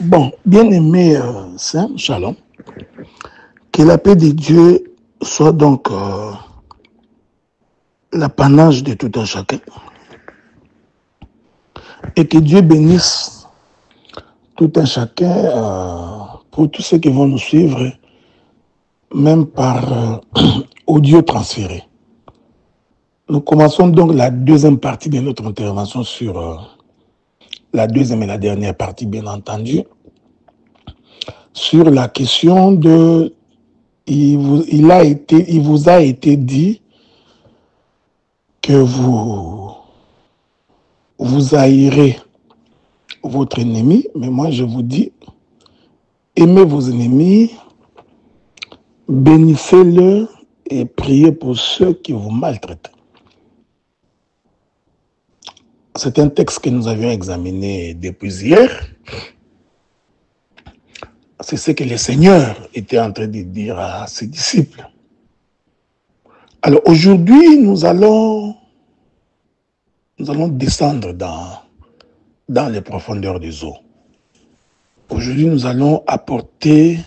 Bon, bien-aimé Saint, Shalom, que la paix de Dieu soit donc l'apanage de tout un chacun et que Dieu bénisse tout un chacun pour tous ceux qui vont nous suivre, même par audio transféré. Nous commençons donc la deuxième partie de notre intervention sur la deuxième et la dernière partie, bien entendu, sur la question de il vous a été dit que vous haïrez votre ennemi, mais moi je vous dis, aimez vos ennemis, bénissez-le et priez pour ceux qui vous maltraitent. C'est un texte que nous avions examiné depuis hier. C'est ce que le Seigneur était en train de dire à ses disciples. Alors aujourd'hui, nous allons descendre dans les profondeurs des eaux. Aujourd'hui, nous allons apporter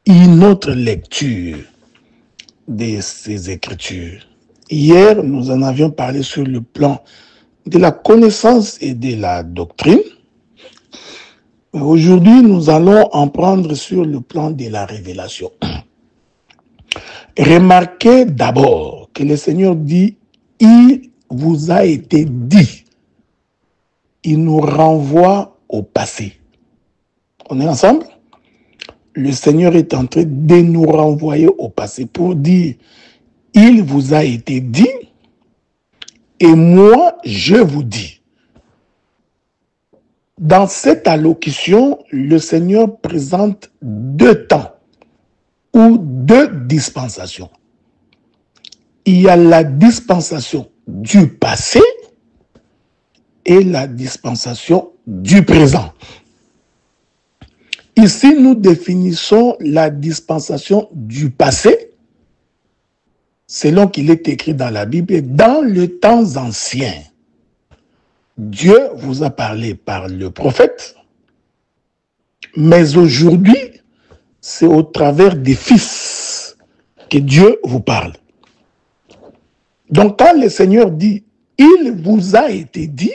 une autre lecture de ces Écritures. Hier, nous en avions parlé sur le plan de la connaissance et de la doctrine. Aujourd'hui, nous allons en prendre sur le plan de la révélation. Remarquez d'abord que le Seigneur dit, il vous a été dit. Il nous renvoie au passé. On est ensemble? Le Seigneur est en train de nous renvoyer au passé pour dire, il vous a été dit, et moi, je vous dis. Dans cette allocution, le Seigneur présente deux temps ou deux dispensations. Il y a la dispensation du passé et la dispensation du présent. Ici, nous définissons la dispensation du passé, selon qu'il est écrit dans la Bible, dans le temps ancien. Dieu vous a parlé par le prophète, mais aujourd'hui, c'est au travers des fils que Dieu vous parle. Donc, quand le Seigneur dit, il vous a été dit,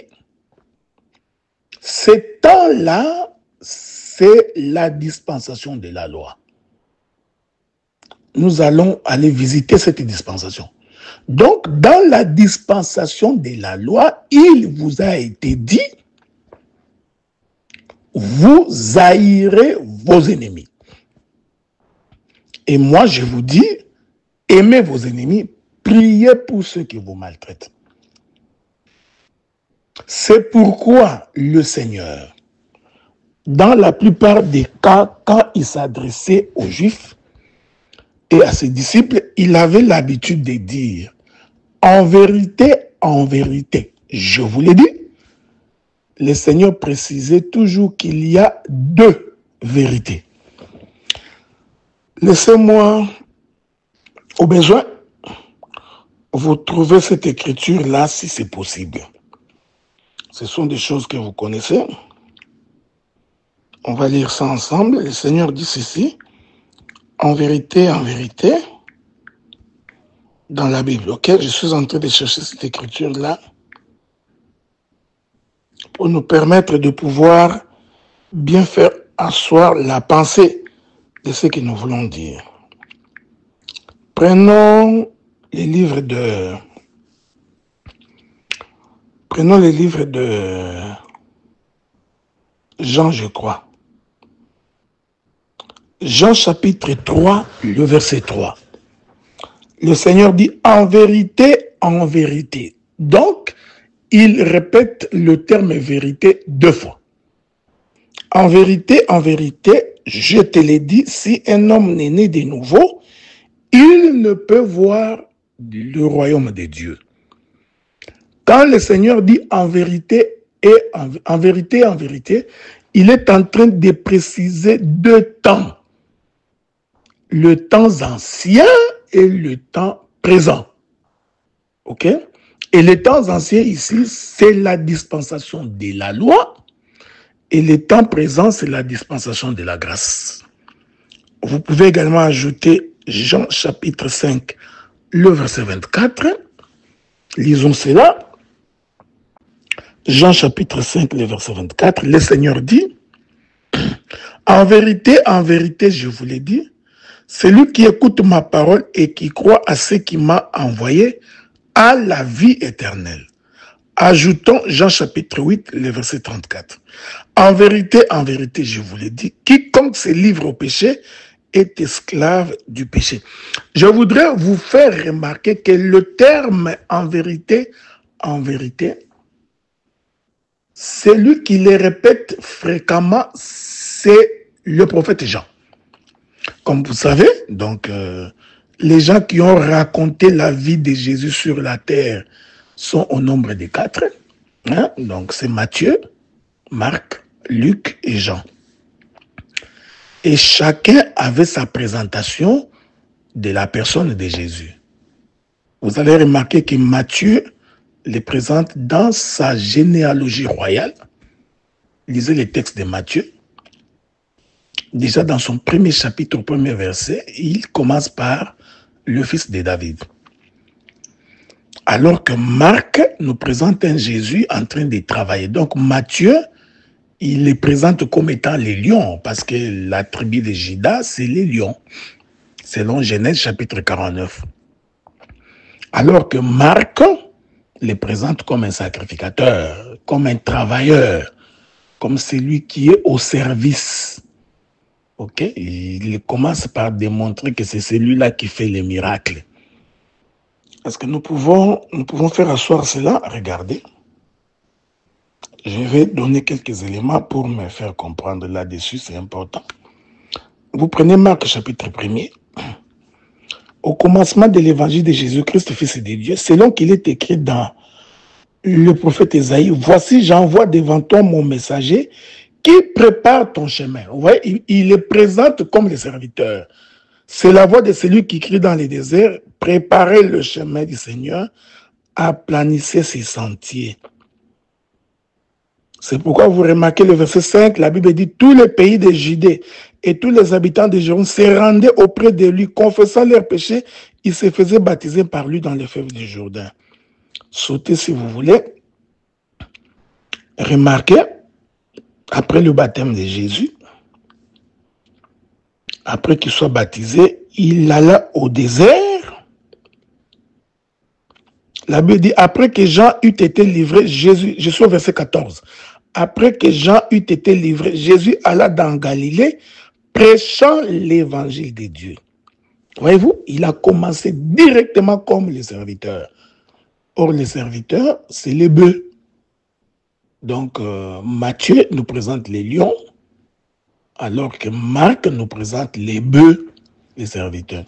ce temps-là, c'est la dispensation de la loi. Nous allons aller visiter cette dispensation. Donc, dans la dispensation de la loi, il vous a été dit, vous haïrez vos ennemis. Et moi, je vous dis, aimez vos ennemis, priez pour ceux qui vous maltraitent. C'est pourquoi le Seigneur, dans la plupart des cas, quand il s'adressait aux Juifs et à ses disciples, il avait l'habitude de dire, en vérité, je vous l'ai dit, le Seigneur précisait toujours qu'il y a deux vérités. Laissez-moi, au besoin, vous trouver cette écriture-là si c'est possible. Ce sont des choses que vous connaissez. On va lire ça ensemble. Le Seigneur dit ceci, en vérité, dans la Bible. Ok, je suis en train de chercher cette écriture-là pour nous permettre de pouvoir bien faire asseoir la pensée de ce que nous voulons dire. Prenons les livres de Jean, je crois. Jean chapitre 3, le verset 3. Le Seigneur dit en vérité. Donc, il répète le terme vérité deux fois. En vérité, je te l'ai dit, si un homme n'est né de nouveau, il ne peut voir le royaume de Dieu. Quand le Seigneur dit en vérité, il est en train de préciser deux temps. Le temps ancien et le temps présent. Ok? Et le temps ancien ici, c'est la dispensation de la loi. Et le temps présent, c'est la dispensation de la grâce. Vous pouvez également ajouter Jean chapitre 5, le verset 24. Lisons cela. Jean chapitre 5, le verset 24. Le Seigneur dit, en vérité, je vous l'ai dit, celui qui écoute ma parole et qui croit à ce qui m'a envoyé a la vie éternelle. Ajoutons Jean chapitre 8, le verset 34. En vérité, je vous l'ai dit, quiconque se livre au péché est esclave du péché. Je voudrais vous faire remarquer que le terme en vérité, celui qui les répète fréquemment, c'est le prophète Jean. Comme vous savez, donc, les gens qui ont raconté la vie de Jésus sur la terre sont au nombre de 4. Hein? Donc, c'est Matthieu, Marc, Luc et Jean. Et chacun avait sa présentation de la personne de Jésus. Vous allez remarquer que Matthieu les présente dans sa généalogie royale. Lisez les textes de Matthieu. Déjà dans son premier chapitre, au premier verset, il commence par le fils de David. Alors que Marc nous présente un Jésus en train de travailler. Donc Matthieu, il les présente comme étant les lions, parce que la tribu de Juda, c'est les lions, selon Genèse chapitre 49. Alors que Marc les présente comme un sacrificateur, comme un travailleur, comme celui qui est au service. Ok, il commence par démontrer que c'est celui-là qui fait les miracles. Est-ce que nous pouvons faire asseoir cela? Regardez. Je vais donner quelques éléments pour me faire comprendre là-dessus, c'est important. Vous prenez Marc chapitre 1er. Au commencement de l'évangile de Jésus-Christ, Fils de Dieu, selon qu'il est écrit dans le prophète Ésaïe, voici, j'envoie devant toi mon messager qui prépare ton chemin. Vous voyez, il les présente comme les serviteurs. C'est la voix de celui qui crie dans les déserts, préparez le chemin du Seigneur, aplanissez ses sentiers. C'est pourquoi vous remarquez le verset 5, la Bible dit, tous les pays de Judée et tous les habitants de Jérusalem se rendaient auprès de lui, confessant leurs péchés, ils se faisaient baptiser par lui dans les fleuves du Jourdain. Sautez si vous voulez. Remarquez, après le baptême de Jésus, après qu'il soit baptisé, il alla au désert. La Bible dit, après que Jean eut été livré, Jésus, je suis au verset 14, après que Jean eut été livré, Jésus alla dans Galilée, prêchant l'évangile de Dieu. Voyez-vous, il a commencé directement comme les serviteurs. Or, les serviteurs, c'est les bœufs. Donc, Matthieu nous présente les lions, alors que Marc nous présente les bœufs, les serviteurs.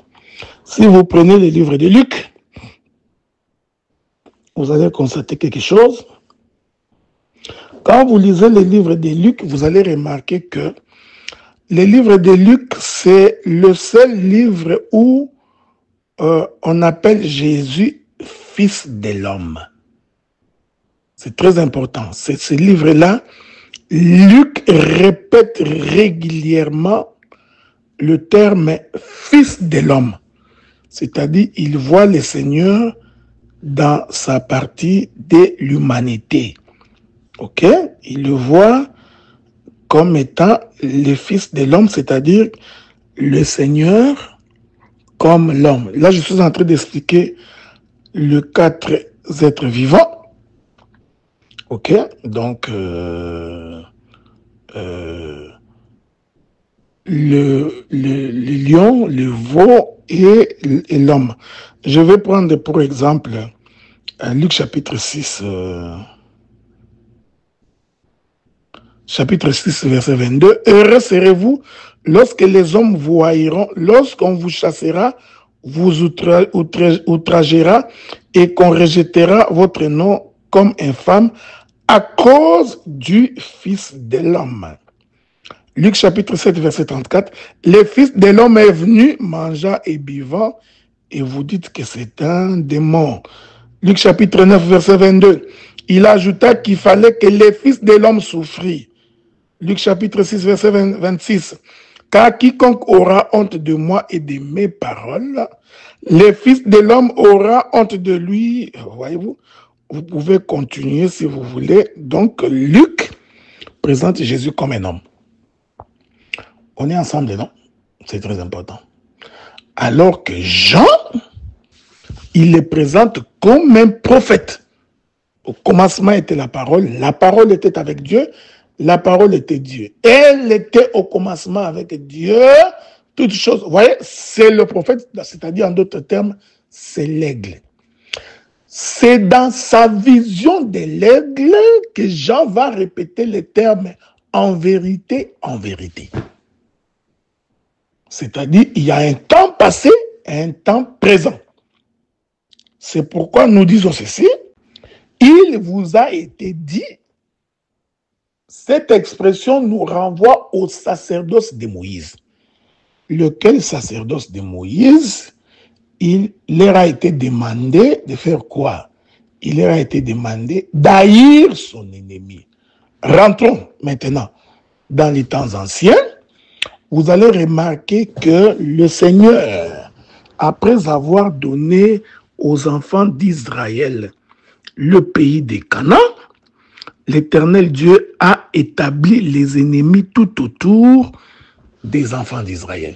Si vous prenez le livre de Luc, vous allez constater quelque chose. Quand vous lisez le livre de Luc, vous allez remarquer que le livre de Luc, c'est le seul livre où on appelle Jésus fils de l'homme. C'est très important. C'est ce livre-là, Luc répète régulièrement le terme fils de l'homme. C'est-à-dire, il voit le Seigneur dans sa partie de l'humanité. Ok? Il le voit comme étant le fils de l'homme, c'est-à-dire le Seigneur comme l'homme. Là, je suis en train d'expliquer les 4 êtres vivants. Ok? Donc, le lion, le veau et l'homme. Je vais prendre pour exemple Luc chapitre 6, verset 22. Heureux serez-vous lorsque les hommes vous haïront, lorsqu'on vous chassera, vous outragera et qu'on rejettera votre nom comme infâme à cause du Fils de l'homme. Luc chapitre 7, verset 34. Le Fils de l'homme est venu, mangeant et buvant, et vous dites que c'est un démon. Luc chapitre 9, verset 22. Il ajouta qu'il fallait que le Fils de l'homme souffrit. Luc chapitre 6, verset 26. Car quiconque aura honte de moi et de mes paroles, le Fils de l'homme aura honte de lui. Voyez-vous, vous pouvez continuer si vous voulez. Donc, Luc présente Jésus comme un homme. On est ensemble, non? C'est très important. Alors que Jean, il le présente comme un prophète. Au commencement était la parole était avec Dieu, la parole était Dieu. Elle était au commencement avec Dieu, toutes choses. Vous voyez, c'est le prophète, c'est-à-dire en d'autres termes, c'est l'aigle. C'est dans sa vision de l'aigle que Jean va répéter les termes en vérité, en vérité. C'est-à-dire, il y a un temps passé et un temps présent. C'est pourquoi nous disons ceci. Il vous a été dit, cette expression nous renvoie au sacerdoce de Moïse. Lequel sacerdoce de Moïse, il leur a été demandé de faire quoi? Il leur a été demandé d'haïr son ennemi. Rentrons maintenant dans les temps anciens. Vous allez remarquer que le Seigneur, après avoir donné aux enfants d'Israël le pays des Canaan, l'Éternel Dieu a établi les ennemis tout autour des enfants d'Israël.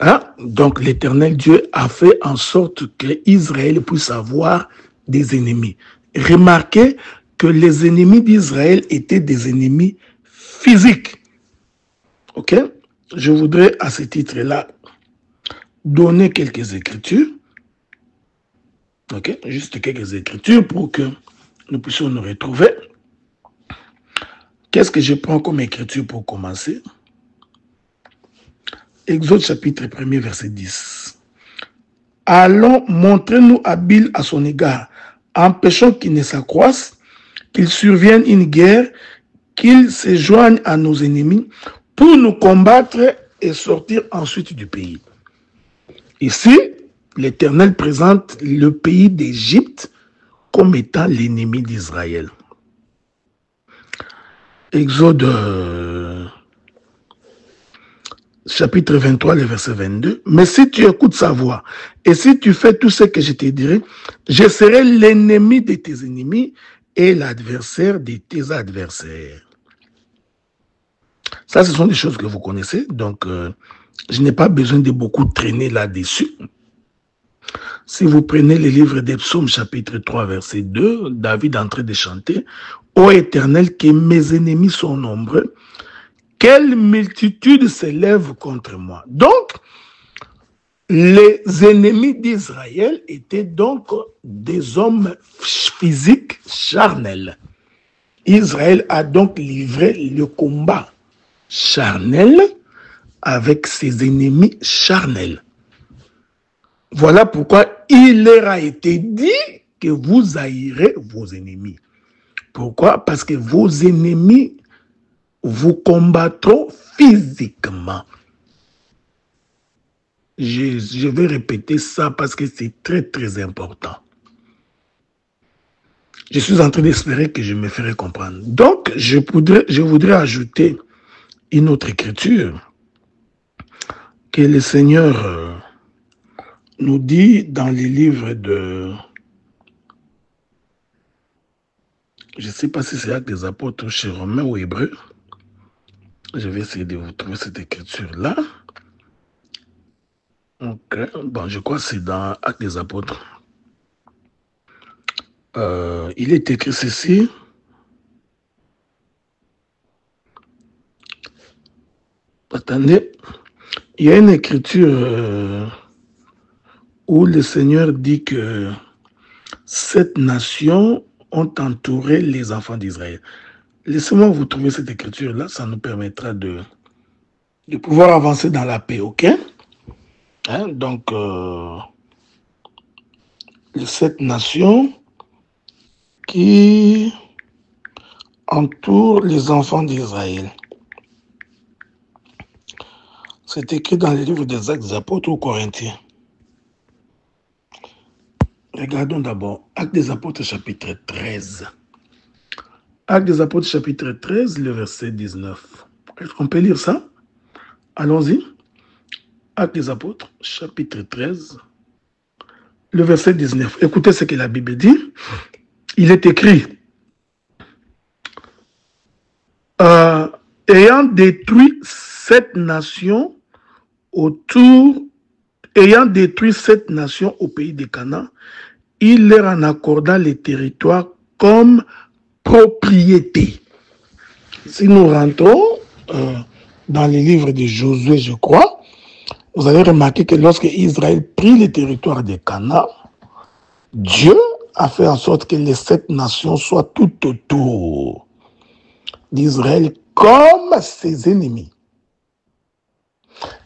Hein? Donc l'Éternel Dieu a fait en sorte qu'Israël puisse avoir des ennemis. Remarquez que les ennemis d'Israël étaient des ennemis physiques. Ok? Je voudrais à ce titre-là donner quelques écritures. Ok? Juste quelques écritures pour que nous puissions nous retrouver. Qu'est-ce que je prends comme écriture pour commencer? Exode chapitre 1er, verset 10. Allons, montrez-nous habiles à son égard, empêchons qu'il ne s'accroisse, qu'il survienne une guerre, qu'il se joigne à nos ennemis pour nous combattre et sortir ensuite du pays. Ici, l'Éternel présente le pays d'Égypte comme étant l'ennemi d'Israël. Exode chapitre 23, le verset 22. Mais si tu écoutes sa voix et si tu fais tout ce que je te dirai, je serai l'ennemi de tes ennemis et l'adversaire de tes adversaires. Ça, ce sont des choses que vous connaissez. Donc, je n'ai pas besoin de beaucoup traîner là-dessus. Si vous prenez le livre des Psaumes, chapitre 3, verset 2, David est en train de chanter « Ô Éternel, que mes ennemis sont nombreux, quelle multitude s'élève contre moi. » Donc, les ennemis d'Israël étaient donc des hommes physiques charnels. Israël a donc livré le combat charnel avec ses ennemis charnels. Voilà pourquoi il leur a été dit que vous haïrez vos ennemis. Pourquoi? Parce que vos ennemis vous combattront physiquement. Je vais répéter ça parce que c'est très très important. Je suis en train d'espérer que je me ferai comprendre. Donc, je voudrais ajouter une autre écriture que le Seigneur nous dit dans les livres de... Je ne sais pas si c'est Actes des Apôtres chez Romains ou Hébreux. Je vais essayer de vous trouver cette écriture-là. Ok, bon, je crois que c'est dans Actes des Apôtres. Il est écrit ceci. Attendez, il y a une écriture où le Seigneur dit que cette nation ont entouré les enfants d'Israël. Laissez-moi vous trouver cette écriture-là, ça nous permettra de pouvoir avancer dans la paix, ok? Hein? Donc, cette nation qui entoure les enfants d'Israël. C'est écrit dans les livres des Actes des Apôtres aux Corinthiens. Regardons d'abord Actes des Apôtres chapitre 13. Actes des Apôtres, chapitre 13, le verset 19. Est-ce qu'on peut lire ça? Allons-y. Actes des Apôtres, chapitre 13, le verset 19. Écoutez ce que la Bible dit. Il est écrit, ayant détruit cette nation au pays de Canaan, il leur en accorda les territoires comme propriété. Si nous rentrons dans les livres de Josué, je crois, vous allez remarquer que lorsque Israël prit les territoires de Canaan, Dieu a fait en sorte que les 7 nations soient tout autour d'Israël comme ses ennemis.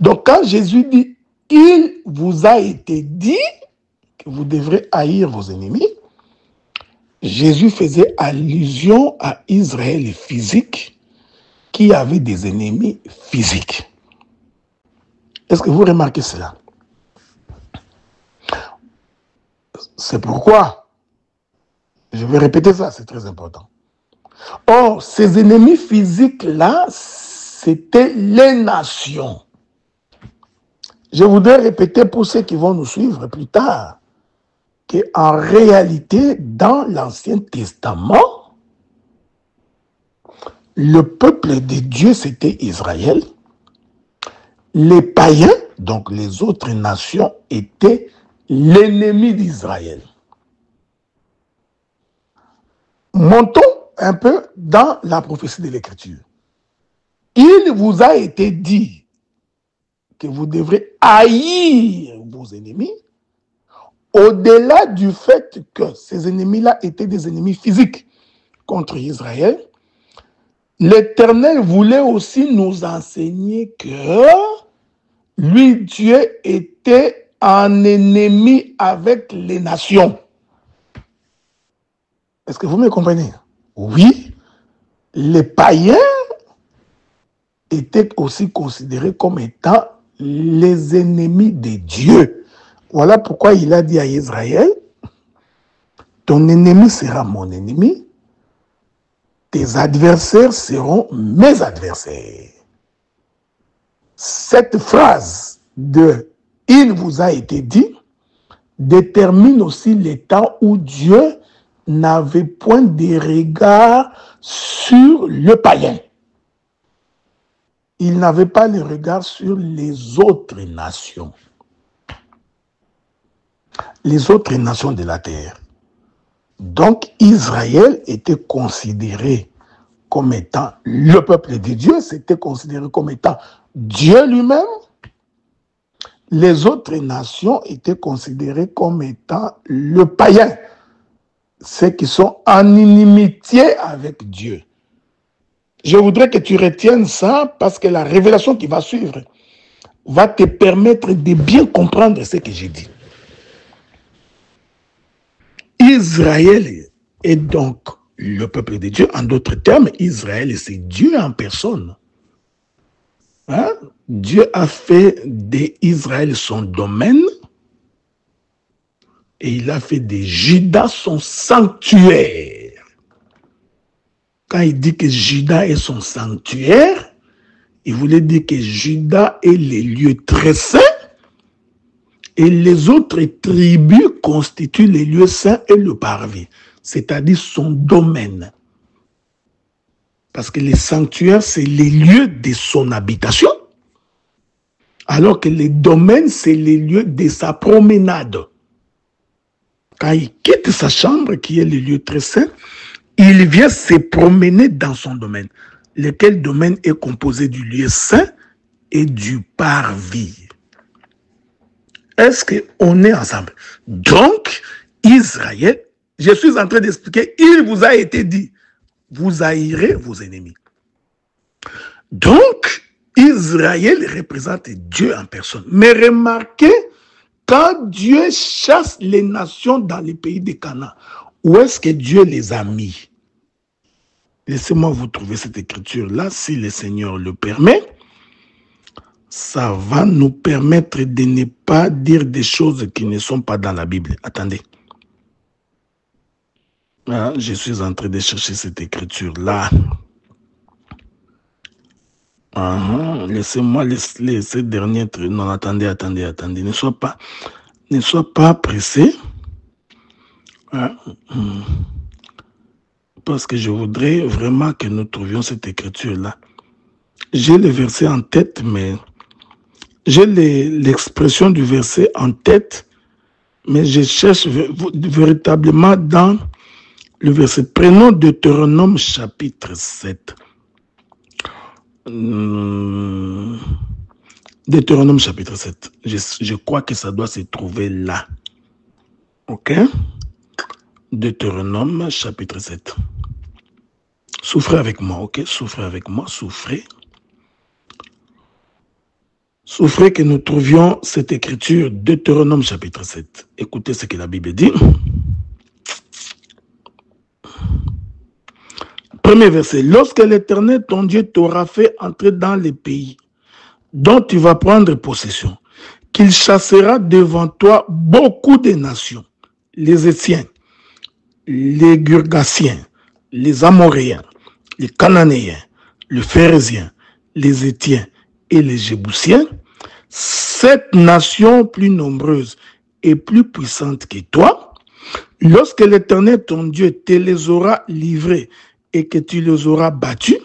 Donc quand Jésus dit « Il vous a été dit que vous devrez haïr vos ennemis », Jésus faisait allusion à Israël physique qui avait des ennemis physiques. Est-ce que vous remarquez cela? C'est pourquoi, je vais répéter ça, c'est très important. Or, ces ennemis physiques-là, c'était les nations. Je voudrais répéter pour ceux qui vont nous suivre plus tard, qu'en réalité, dans l'Ancien Testament, le peuple de Dieu, c'était Israël. Les païens, donc les autres nations, étaient l'ennemi d'Israël. Montons un peu dans la prophétie de l'Écriture. Il vous a été dit que vous devrez haïr vos ennemis, au-delà du fait que ces ennemis-là étaient des ennemis physiques contre Israël. L'Éternel voulait aussi nous enseigner que lui, Dieu, était un ennemi avec les nations. Est-ce que vous me comprenez? Oui, les païens étaient aussi considérés comme étant les ennemis de Dieu. Voilà pourquoi il a dit à Israël, ton ennemi sera mon ennemi, tes adversaires seront mes adversaires. Cette phrase de « il vous a été dit » détermine aussi les temps où Dieu n'avait point de regard sur le païen. Il n'avait pas le regard sur les autres nations. Les autres nations de la terre. Donc Israël était considéré comme étant le peuple de Dieu, c'était considéré comme étant Dieu lui-même. Les autres nations étaient considérées comme étant le païen, ceux qui sont en inimitié avec Dieu. Je voudrais que tu retiennes ça parce que la révélation qui va suivre va te permettre de bien comprendre ce que j'ai dit. Israël est donc le peuple de Dieu. En d'autres termes, Israël, c'est Dieu en personne. Hein? Dieu a fait d'Israël son domaine et il a fait de Juda son sanctuaire. Quand il dit que Juda est son sanctuaire, il voulait dire que Juda est les lieux très saints et les autres tribus constituent les lieux saints et le parvis, c'est-à-dire son domaine. Parce que les sanctuaires, c'est les lieux de son habitation, alors que les domaines, c'est les lieux de sa promenade. Quand il quitte sa chambre, qui est le lieu très saint, il vient se promener dans son domaine, lequel domaine est composé du lieu saint et du parvis. Est-ce qu'on est ensemble? Donc, Israël, je suis en train d'expliquer, il vous a été dit, vous haïrez vos ennemis. Donc, Israël représente Dieu en personne. Mais remarquez, quand Dieu chasse les nations dans les pays de Canaan, où est-ce que Dieu les a mis? Laissez-moi vous trouver cette écriture-là, si le Seigneur le permet. Ça va nous permettre de ne pas dire des choses qui ne sont pas dans la Bible. Attendez. Ah, je suis en train de chercher cette écriture-là. Laissez-moi ces derniers trucs. Non, attendez. Ne sois pas pressé. Parce que je voudrais vraiment que nous trouvions cette écriture-là. J'ai le verset en tête, mais j'ai l'expression du verset en tête, mais je cherche véritablement dans le verset. Prenons Deutéronome chapitre 7. Deutéronome chapitre 7. Je crois que ça doit se trouver là. Ok? Deutéronome chapitre 7. Souffrez avec moi, ok? Souffrez avec moi, souffrez. Souffrez que nous trouvions cette écriture, Deutéronome chapitre 7. Écoutez ce que la Bible dit. Premier verset. Lorsque l'Éternel, ton Dieu, t'aura fait entrer dans les pays dont tu vas prendre possession, qu'il chassera devant toi beaucoup de nations, les Héthiens, les Girgasiens, les Amoréens, les Cananéens, les Phérésiens, les Héthiens et les Jébusiens, 7 nations plus nombreuses et plus puissantes que toi, lorsque l'Éternel, ton Dieu, te les aura livrés et que tu les auras battus,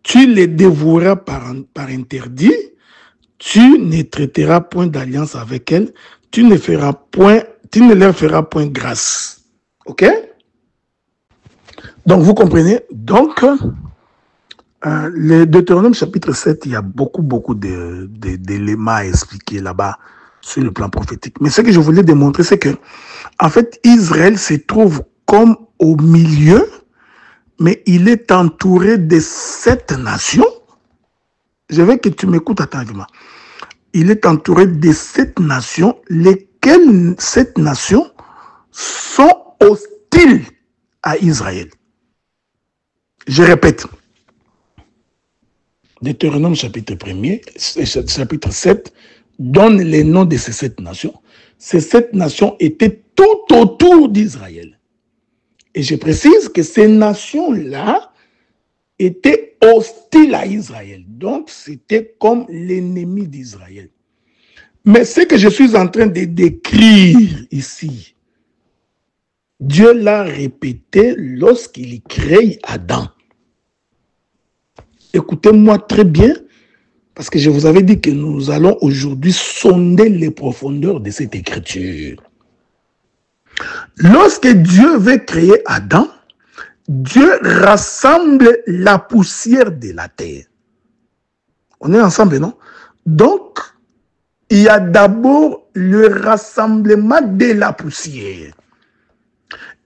tu les dévoueras par interdit, tu ne traiteras point d'alliance avec elles, tu ne leur feras point grâce. Ok? Donc, vous comprenez? Donc, le Deutéronome chapitre 7, il y a beaucoup d'éléments à expliquer là-bas sur le plan prophétique. Mais ce que je voulais démontrer, c'est que, en fait, Israël se trouve comme au milieu, mais il est entouré de 7 nations. Je veux que tu m'écoutes attentivement. Il est entouré de 7 nations, lesquelles 7 nations sont hostiles à Israël. Je répète. Deutéronome chapitre 1er, chapitre 7, donne les noms de ces 7 nations. Ces 7 nations étaient tout autour d'Israël. Et je précise que ces nations-là étaient hostiles à Israël. Donc, c'était comme l'ennemi d'Israël. Mais ce que je suis en train de décrire ici, Dieu l'a répété lorsqu'il crée Adam. Écoutez-moi très bien, parce que je vous avais dit que nous allons aujourd'hui sonder les profondeurs de cette écriture. Lorsque Dieu veut créer Adam, Dieu rassemble la poussière de la terre. On est ensemble, non? Donc, il y a d'abord le rassemblement de la poussière.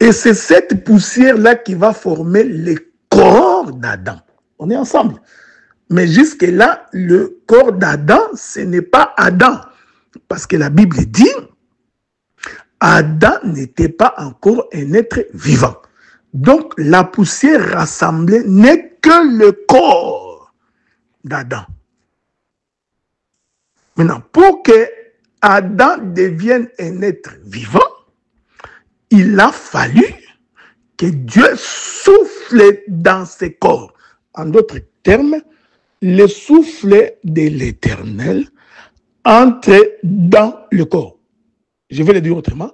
Et c'est cette poussière-là qui va former le corps d'Adam. On est ensemble. Mais jusque-là, le corps d'Adam, ce n'est pas Adam. Parce que la Bible dit, Adam n'était pas encore un être vivant. Donc, la poussière rassemblée n'est que le corps d'Adam. Maintenant, pour que Adam devienne un être vivant, il a fallu que Dieu souffle dans ses corps. En d'autres termes, le souffle de l'Éternel entre dans le corps. Je vais le dire autrement.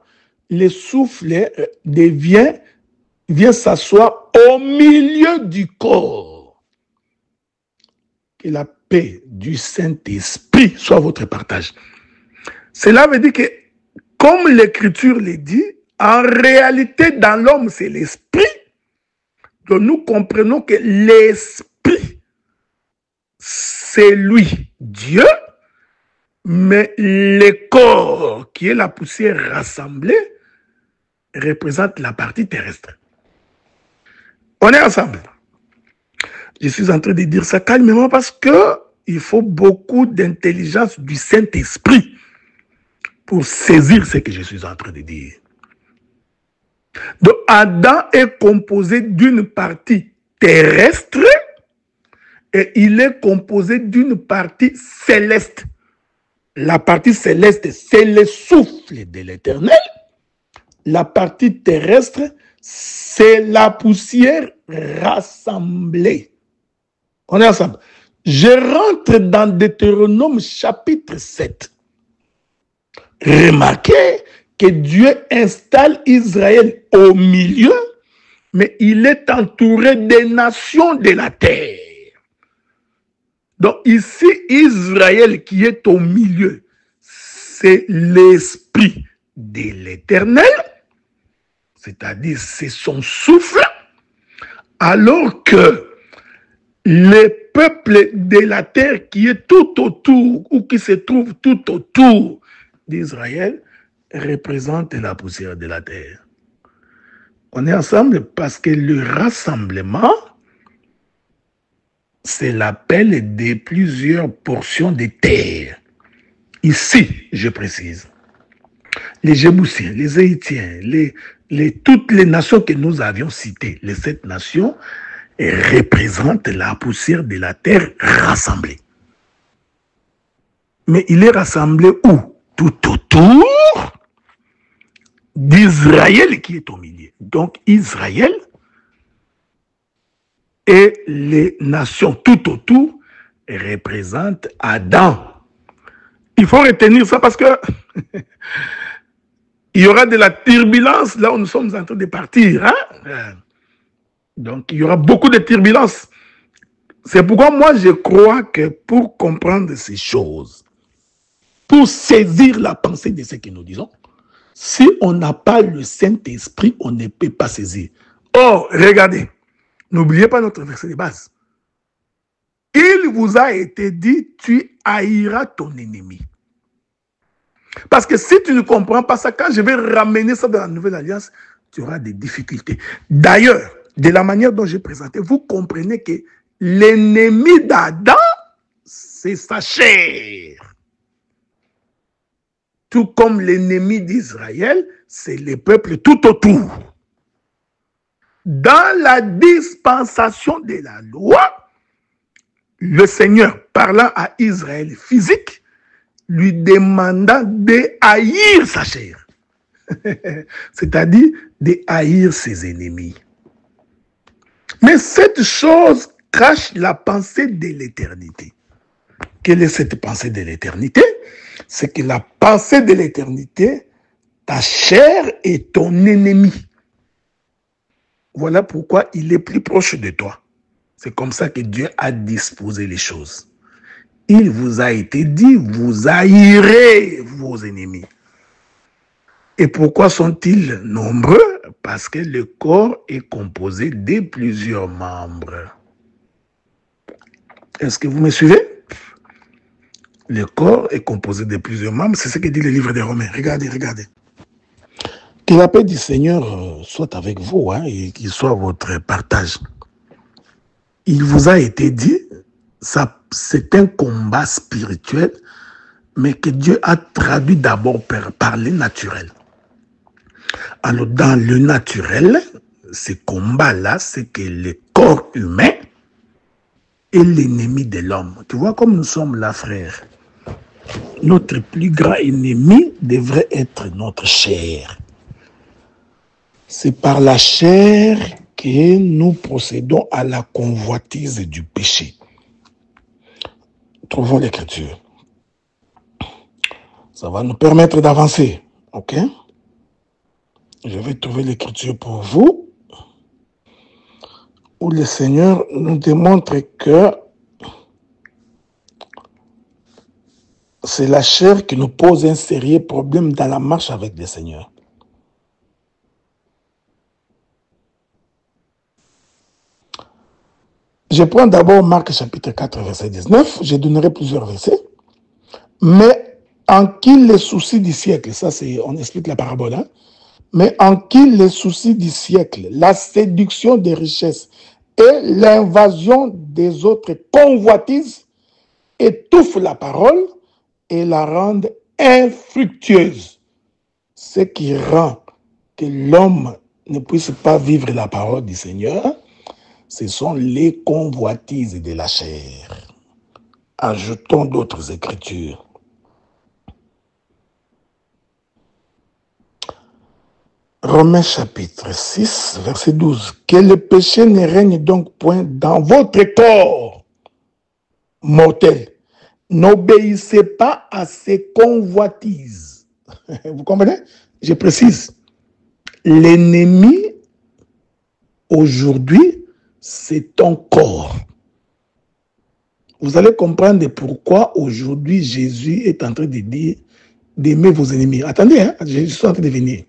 Le souffle vient s'asseoir au milieu du corps. Que la paix du Saint-Esprit soit votre partage. Cela veut dire que, comme l'Écriture le dit, en réalité, dans l'homme, c'est l'esprit. Donc, nous comprenons que l'esprit, c'est lui, Dieu, mais le corps, qui est la poussière rassemblée, représente la partie terrestre. On est ensemble. Je suis en train de dire ça calmement parce que il faut beaucoup d'intelligence du Saint-Esprit pour saisir ce que je suis en train de dire. Donc, Adam est composé d'une partie terrestre et il est composé d'une partie céleste. La partie céleste, c'est le souffle de l'Éternel. La partie terrestre, c'est la poussière rassemblée. On est ensemble. Je rentre dans Deutéronome chapitre 7. Remarquez que Dieu installe Israël au milieu, mais il est entouré des nations de la terre. Donc ici, Israël qui est au milieu, c'est l'esprit de l'Éternel, c'est-à-dire c'est son souffle, alors que les peuples de la terre qui est tout autour ou qui se trouve tout autour d'Israël représentent la poussière de la terre. On est ensemble parce que le rassemblement, c'est l'appel de plusieurs portions de terre. Ici, je précise, les Jébusiens, les Héthiens, toutes les nations que nous avions citées, les 7 nations, représentent la poussière de la terre rassemblée. Mais il est rassemblé où? Tout autour d'Israël qui est au milieu. Donc Israël et les nations tout autour représentent Adam. Il faut retenir ça parce que il y aura de la turbulence là où nous sommes en train de partir. Hein? Donc il y aura beaucoup de turbulences. C'est pourquoi moi je crois que pour comprendre ces choses, pour saisir la pensée de ce que nous disons, si on n'a pas le Saint-Esprit, on ne peut pas saisir. Or, regardez, n'oubliez pas notre verset de base. Il vous a été dit, tu haïras ton ennemi. Parce que si tu ne comprends pas ça, quand je vais ramener ça dans la nouvelle alliance, tu auras des difficultés. D'ailleurs, de la manière dont j'ai présenté, vous comprenez que l'ennemi d'Adam, c'est sa chair. Tout comme l'ennemi d'Israël, c'est les peuples tout autour. Dans la dispensation de la loi, le Seigneur, parlant à Israël physique, lui demanda de haïr sa chair. C'est-à-dire de haïr ses ennemis. Mais cette chose cache la pensée de l'éternité. Quelle est cette pensée de l'éternité? C'est que la pensée de l'éternité, ta chair est ton ennemi. Voilà pourquoi il est plus proche de toi. C'est comme ça que Dieu a disposé les choses. Il vous a été dit, vous haïrez vos ennemis. Et pourquoi sont-ils nombreux? Parce que le corps est composé de plusieurs membres. Est-ce que vous me suivez? Le corps est composé de plusieurs membres. C'est ce que dit le livre des Romains. Regardez, regardez. Que la paix du Seigneur soit avec vous et qu'il soit votre partage. Il vous a été dit, c'est un combat spirituel, mais que Dieu a traduit d'abord par le naturel. Alors, dans le naturel, ce combat-là, c'est que le corps humain est l'ennemi de l'homme. Tu vois, comme nous sommes là, frère, notre plus grand ennemi devrait être notre chair. C'est par la chair que nous procédons à la convoitise du péché. Trouvons l'écriture. Ça va nous permettre d'avancer. Ok? Je vais trouver l'écriture pour vous, où le Seigneur nous démontre que c'est la chair qui nous pose un sérieux problème dans la marche avec le Seigneur. Je prends d'abord Marc chapitre 4, verset 19. Je donnerai plusieurs versets. Mais en qui les soucis du siècle, ça c'est, on explique la parabole, hein? Mais en qui les soucis du siècle, la séduction des richesses et l'invasion des autres convoitises étouffent la parole et la rendent infructueuse. Ce qui rend que l'homme ne puisse pas vivre la parole du Seigneur, ce sont les convoitises de la chair. Ajoutons d'autres écritures. Romains chapitre 6, verset 12. Que le péché ne règne donc point dans votre corps mortel. N'obéissez pas à ses convoitises. Vous comprenez? Je précise. L'ennemi, aujourd'hui, c'est ton corps. Vous allez comprendre pourquoi aujourd'hui Jésus est en train de dire d'aimer vos ennemis. Attendez, hein, Jésus est en train de venir.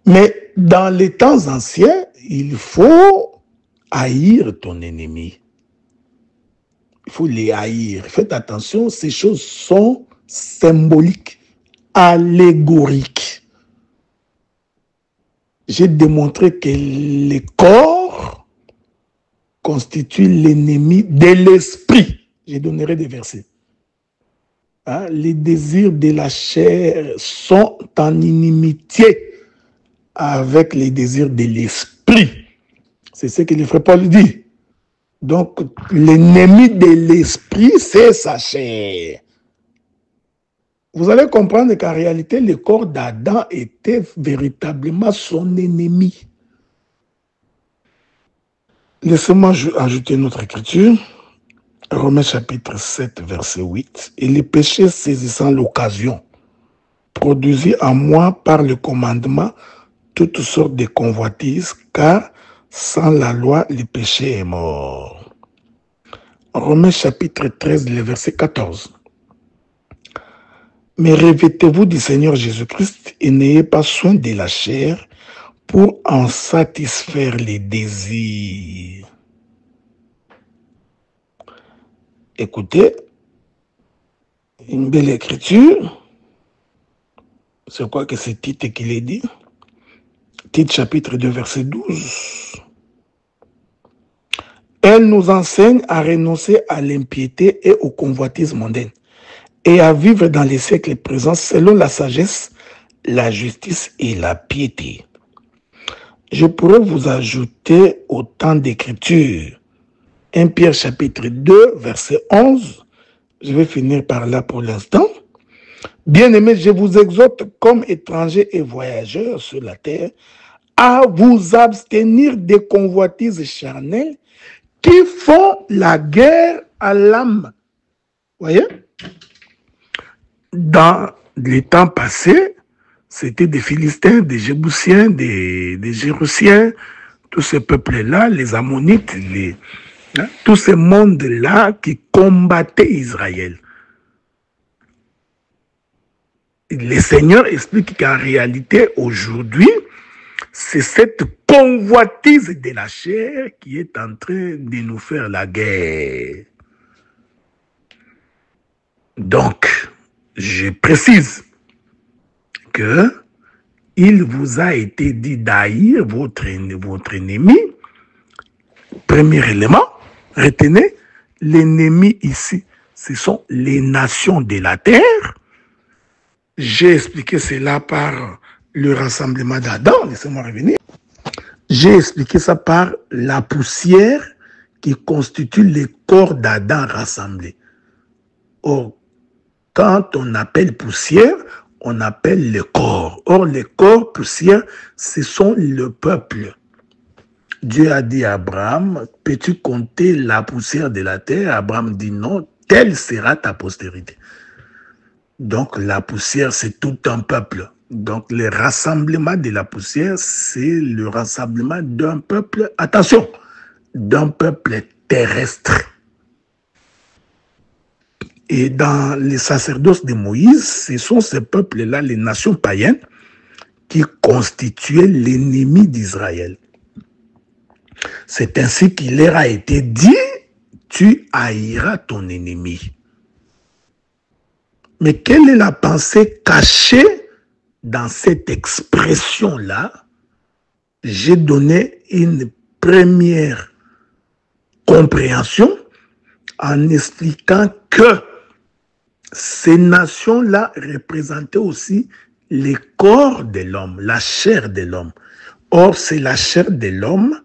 Mais dans les temps anciens, il faut haïr ton ennemi. Il faut les haïr. Faites attention, ces choses sont symboliques, allégoriques. J'ai démontré que le corps constitue l'ennemi de l'esprit. Je donnerai des versets. Hein? Les désirs de la chair sont en inimitié avec les désirs de l'esprit. C'est ce que le frère Paul dit. Donc, l'ennemi de l'esprit, c'est sa chair. Vous allez comprendre qu'en réalité, le corps d'Adam était véritablement son ennemi. Laissez-moi ajouter notre écriture. Romains chapitre 7, verset 8. Et le péché saisissant l'occasion, produisit en moi par le commandement toutes sortes de convoitises, car sans la loi, le péché est mort. Romains chapitre 13, le verset 14. Mais revêtez-vous du Seigneur Jésus-Christ et n'ayez pas soin de la chair pour en satisfaire les désirs. Écoutez, une belle écriture. C'est quoi que c'est Tite qui l'a dit? Tite chapitre 2, verset 12. Elle nous enseigne à renoncer à l'impiété et aux convoitises mondaines et à vivre dans les siècles présents selon la sagesse, la justice et la piété. Je pourrais vous ajouter autant d'écritures. 1 Pierre chapitre 2, verset 11. Je vais finir par là pour l'instant. Bien-aimés, je vous exhorte comme étrangers et voyageurs sur la terre à vous abstenir des convoitises charnelles qui font la guerre à l'âme. Voyez? Dans les temps passés, c'était des Philistins, des Jébusiens, des Jérusiens, tous ces peuples-là, les Ammonites, tous ces mondes-là qui combattaient Israël. Le Seigneur explique qu'en réalité, aujourd'hui, c'est cette convoitise de la chair qui est en train de nous faire la guerre. Donc, je précise que il vous a été dit d'haïr votre ennemi. Premier élément, retenez, l'ennemi ici, ce sont les nations de la terre. J'ai expliqué cela par le rassemblement d'Adam, laissez-moi revenir. J'ai expliqué ça par la poussière qui constitue le corps d'Adam rassemblé. Or, quand on appelle poussière, on appelle le corps. Or, le corps poussière, ce sont le peuple. Dieu a dit à Abraham, peux-tu compter la poussière de la terre? Abraham dit non, telle sera ta postérité. Donc, la poussière, c'est tout un peuple. Donc, le rassemblement de la poussière, c'est le rassemblement d'un peuple, attention, d'un peuple terrestre. Et dans les sacerdoces de Moïse, ce sont ces peuples-là, les nations païennes, qui constituaient l'ennemi d'Israël. C'est ainsi qu'il leur a été dit, tu haïras ton ennemi. Mais quelle est la pensée cachée dans cette expression-là? J'ai donné une première compréhension en expliquant que ces nations-là représentaient aussi les corps de l'homme, la chair de l'homme. Or, c'est la chair de l'homme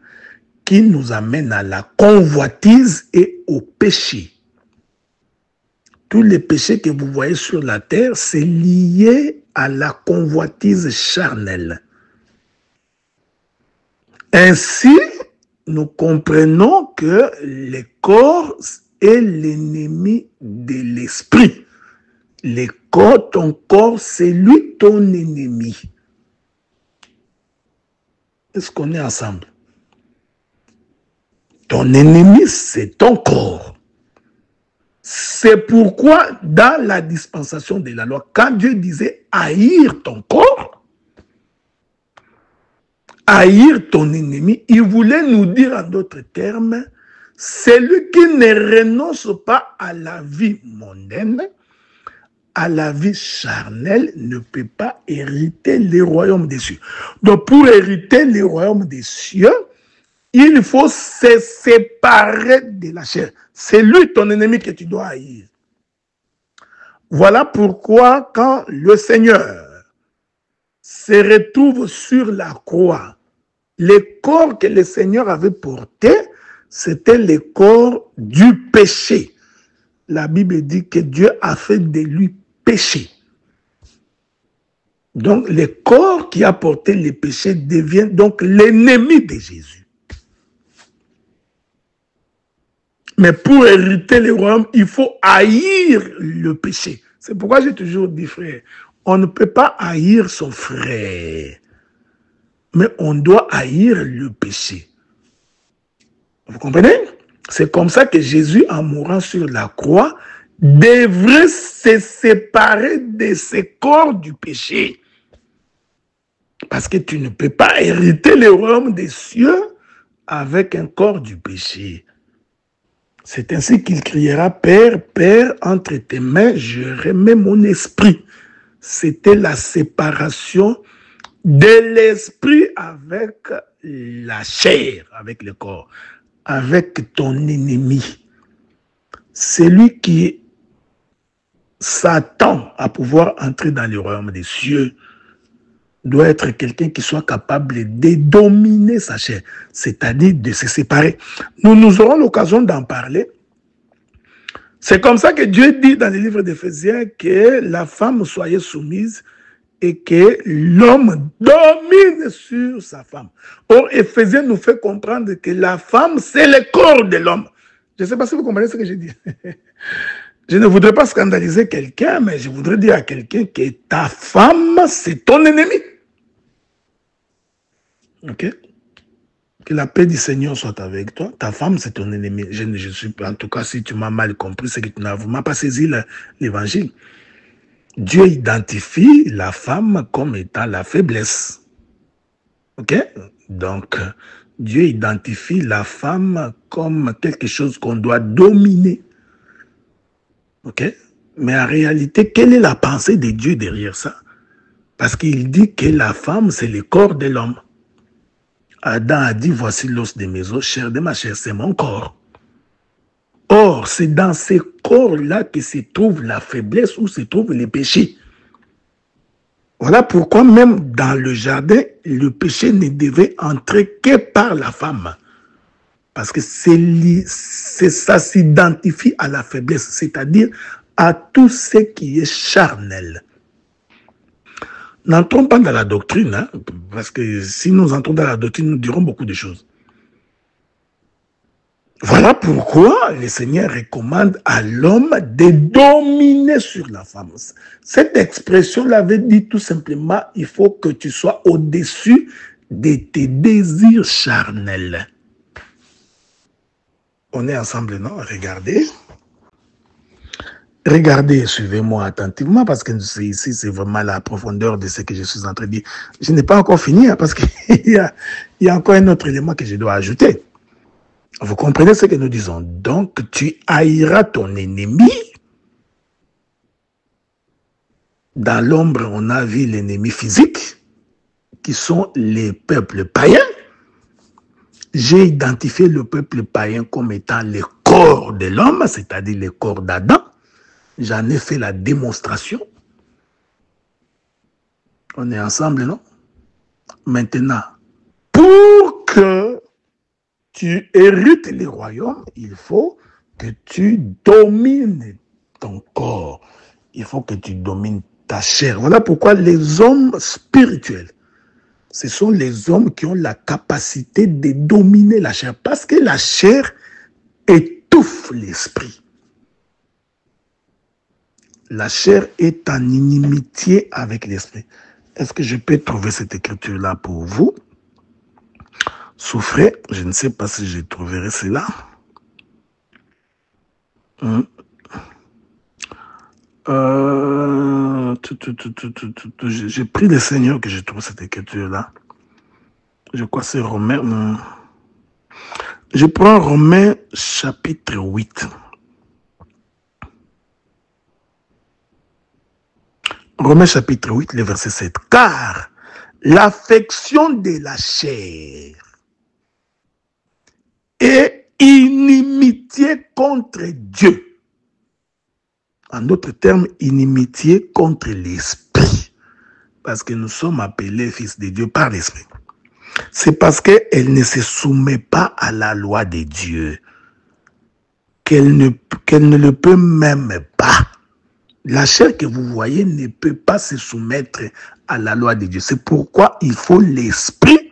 qui nous amène à la convoitise et au péché. Tous les péchés que vous voyez sur la terre, c'est lié à la convoitise charnelle. Ainsi, nous comprenons que le corps est l'ennemi de l'esprit. Le corps, ton corps, c'est lui ton ennemi. Est-ce qu'on est ensemble? Ton ennemi, c'est ton corps. C'est pourquoi, dans la dispensation de la loi, quand Dieu disait haïr ton corps, haïr ton ennemi, il voulait nous dire en d'autres termes, celui qui ne renonce pas à la vie mondaine, à la vie charnelle, ne peut pas hériter les royaumes des cieux. Donc, pour hériter les royaumes des cieux, il faut se séparer de la chair. C'est lui ton ennemi que tu dois haïr. Voilà pourquoi quand le Seigneur se retrouve sur la croix, le corps que le Seigneur avait porté, c'était le corps du péché. La Bible dit que Dieu a fait de lui péché. Donc le corps qui a porté le péché devient donc l'ennemi de Jésus. Mais pour hériter les royaumes, il faut haïr le péché. C'est pourquoi j'ai toujours dit, frère, on ne peut pas haïr son frère, mais on doit haïr le péché. Vous comprenez? C'est comme ça que Jésus, en mourant sur la croix, devrait se séparer de ce corps du péché. Parce que tu ne peux pas hériter le royaume des cieux avec un corps du péché. C'est ainsi qu'il criera, Père, Père, entre tes mains, je remets mon esprit. C'était la séparation de l'esprit avec la chair, avec le corps, avec ton ennemi. Celui qui s'attend à pouvoir entrer dans le royaume des cieux doit être quelqu'un qui soit capable de dominer sa chair, c'est-à-dire de se séparer. Nous aurons l'occasion d'en parler. C'est comme ça que Dieu dit dans le livre d'Éphésiens que la femme soit soumise et que l'homme domine sur sa femme. Or, Éphésiens nous fait comprendre que la femme, c'est le corps de l'homme. Je ne sais pas si vous comprenez ce que j'ai dit. Je ne voudrais pas scandaliser quelqu'un, mais je voudrais dire à quelqu'un que ta femme, c'est ton ennemi. Ok? Que la paix du Seigneur soit avec toi. Ta femme, c'est ton ennemi. Je suis, en tout cas, si tu m'as mal compris, c'est que tu n'as pas saisi l'évangile. Dieu identifie la femme comme étant la faiblesse. Ok? Donc, Dieu identifie la femme comme quelque chose qu'on doit dominer. Ok? Mais en réalité, quelle est la pensée de Dieu derrière ça? Parce qu'il dit que la femme, c'est le corps de l'homme. Adam a dit, voici l'os de mes os, chair de ma chair, c'est mon corps. Or, c'est dans ces corps-là que se trouve la faiblesse, où se trouve les péchés. Voilà pourquoi même dans le jardin, le péché ne devait entrer que par la femme. Parce que ça s'identifie à la faiblesse, c'est-à-dire à tout ce qui est charnel. N'entrons pas dans la doctrine, hein, parce que si nous entrons dans la doctrine, nous dirons beaucoup de choses. Voilà pourquoi le Seigneur recommande à l'homme de dominer sur la femme. Cette expression-là veut dire tout simplement, il faut que tu sois au-dessus de tes désirs charnels. On est ensemble, non? Regardez. Regardez et suivez-moi attentivement parce que ici, c'est vraiment la profondeur de ce que je suis en train de dire. Je n'ai pas encore fini hein, parce qu'il y a encore un autre élément que je dois ajouter. Vous comprenez ce que nous disons? Donc, tu haïras ton ennemi. Dans l'ombre, on a vu l'ennemi physique, qui sont les peuples païens. J'ai identifié le peuple païen comme étant le corps de l'homme, c'est-à-dire le corps d'Adam. J'en ai fait la démonstration. On est ensemble, non? Maintenant, pour que tu hérites les royaumes, il faut que tu domines ton corps. Il faut que tu domines ta chair. Voilà pourquoi les hommes spirituels, ce sont les hommes qui ont la capacité de dominer la chair. Parce que la chair étouffe l'esprit. La chair est en inimitié avec l'esprit. Est-ce que je peux trouver cette écriture-là pour vous? Souffrez, je ne sais pas si je trouverai cela. J'ai pris le Seigneur que je trouve cette écriture-là. Je crois que c'est Romains. Je prends Romains chapitre 8. Romains chapitre 8, le verset 7. Car l'affection de la chair est inimitié contre Dieu. En d'autres termes, inimitié contre l'esprit. Parce que nous sommes appelés fils de Dieu par l'esprit. C'est parce qu'elle ne se soumet pas à la loi de Dieu qu'elle ne le peut même pas. La chair que vous voyez ne peut pas se soumettre à la loi de Dieu. C'est pourquoi il faut l'esprit